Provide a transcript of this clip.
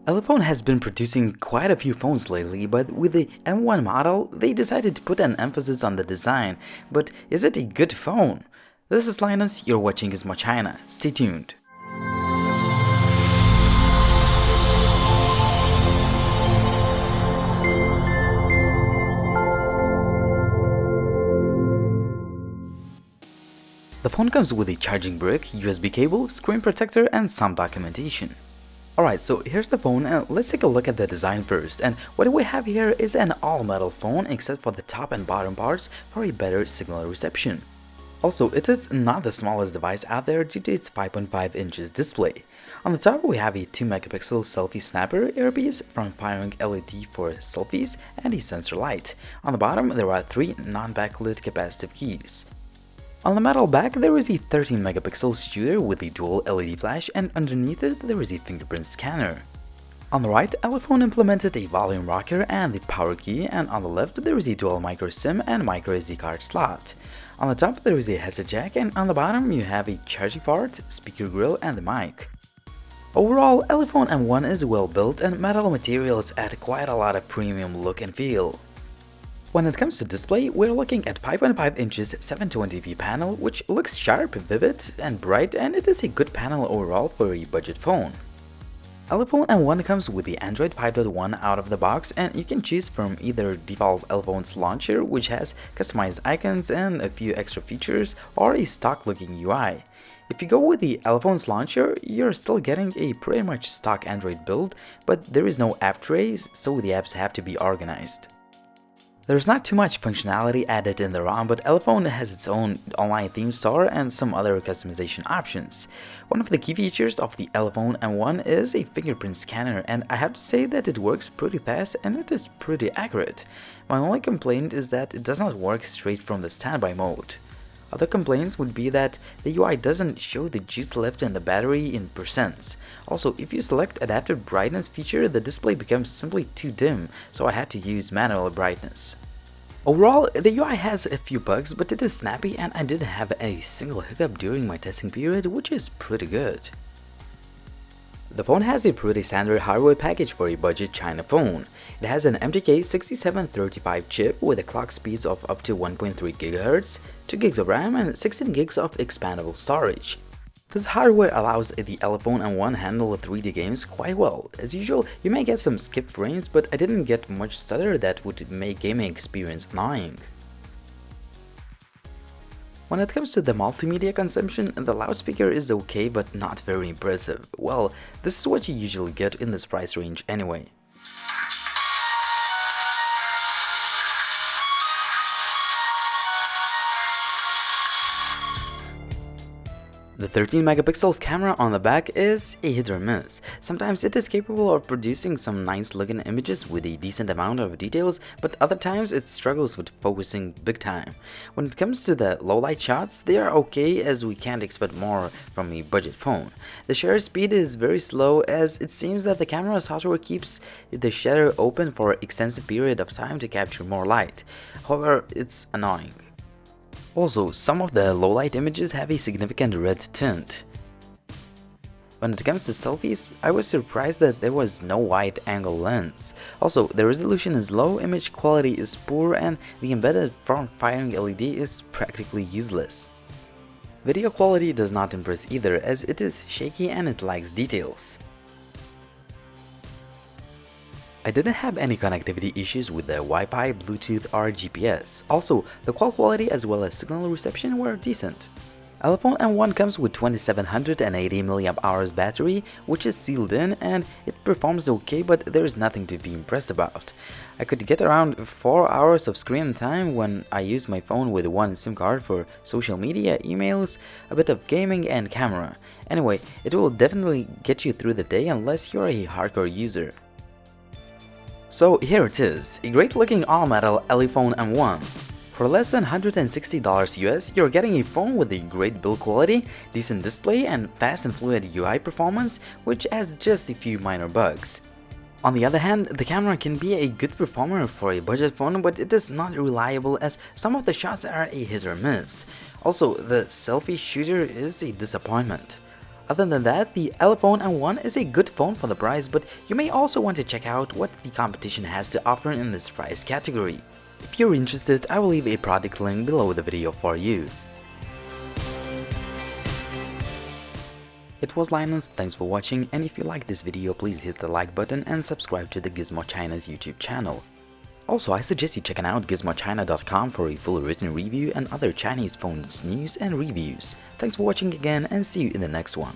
Elephone has been producing quite a few phones lately, but with the M1 model, they decided to put an emphasis on the design. But is it a good phone? This is Linus, you're watching Gizmochina. Stay tuned. The phone comes with a charging brick, USB cable, screen protector, and some documentation. Alright, so here's the phone and let's take a look at the design first. And what we have here is an all-metal phone except for the top and bottom parts for a better signal reception. Also, it is not the smallest device out there due to its 5.5 inches display. On the top we have a 2 megapixel selfie snapper earpiece, front-firing LED for selfies, and a sensor light. On the bottom there are 3 non-backlit capacitive keys. On the metal back, there is a 13 megapixel shooter with a dual LED flash, and underneath it there is a fingerprint scanner. On the right, Elephone implemented a volume rocker and the power key, and on the left there is a dual micro SIM and micro SD card slot. On the top there is a headset jack, and on the bottom you have a charging port, speaker grill, and the mic. Overall, Elephone M1 is well built and metal materials add quite a lot of premium look and feel. When it comes to display, we're looking at 5.5 inches 720p panel, which looks sharp, vivid, and bright, and it is a good panel overall for a budget phone. Elephone M1 comes with the Android 5.1 out of the box, and you can choose from either default Elephone's launcher, which has customized icons and a few extra features, or a stock looking UI. If you go with the Elephone's launcher, you're still getting a pretty much stock Android build, but there is no app trays, so the apps have to be organized. There's not too much functionality added in the ROM, but Elephone has its own online theme store and some other customization options. One of the key features of the Elephone M1 is a fingerprint scanner, and I have to say that it works pretty fast and it is pretty accurate. My only complaint is that it does not work straight from the standby mode. Other complaints would be that the UI doesn't show the juice left in the battery in percents. Also, if you select adaptive brightness feature, the display becomes simply too dim, so I had to use manual brightness. Overall, the UI has a few bugs, but it is snappy and I didn't have a single hiccup during my testing period, which is pretty good. The phone has a pretty standard hardware package for a budget China phone. It has an MTK 6735 chip with a clock speeds of up to 1.3 GHz, 2 GB of RAM, and 16 GB of expandable storage. This hardware allows the Elephone M1 handle 3D games quite well. As usual, you may get some skipped frames, but I didn't get much stutter that would make gaming experience annoying. When it comes to the multimedia consumption, the loudspeaker is okay but not very impressive. Well, this is what you usually get in this price range anyway. The 13 megapixels camera on the back is a hit or miss. Sometimes it is capable of producing some nice looking images with a decent amount of details, but other times it struggles with focusing big time. When it comes to the low light shots, they are okay as we can't expect more from a budget phone. The shutter speed is very slow as it seems that the camera software keeps the shutter open for an extensive period of time to capture more light. However, it's annoying. Also, some of the low-light images have a significant red tint. When it comes to selfies, I was surprised that there was no wide-angle lens. Also, the resolution is low, image quality is poor, and the embedded front-firing LED is practically useless. Video quality does not impress either, as it is shaky and it lacks details. I didn't have any connectivity issues with the Wi-Fi, Bluetooth, or GPS. Also, the call quality as well as signal reception were decent. Elephone M1 comes with 2780 mAh battery, which is sealed in, and it performs okay, but there's nothing to be impressed about. I could get around 4 hours of screen time when I use my phone with one SIM card for social media, emails, a bit of gaming, and camera. Anyway, it will definitely get you through the day unless you're a hardcore user. So here it is, a great looking all-metal Elephone M1. For less than $160 US, you're getting a phone with a great build quality, decent display, and fast and fluid UI performance, which has just a few minor bugs. On the other hand, the camera can be a good performer for a budget phone, but it is not reliable as some of the shots are a hit or miss. Also, the selfie shooter is a disappointment. Other than that, the Elephone M1 is a good phone for the price, but you may also want to check out what the competition has to offer in this price category. If you're interested, I will leave a product link below the video for you. It was Linus, thanks for watching, and if you like this video, please hit the like button and subscribe to the Gizmochina's YouTube channel. Also, I suggest you checking out gizmochina.com for a full written review and other Chinese phones news and reviews. Thanks for watching again, and see you in the next one.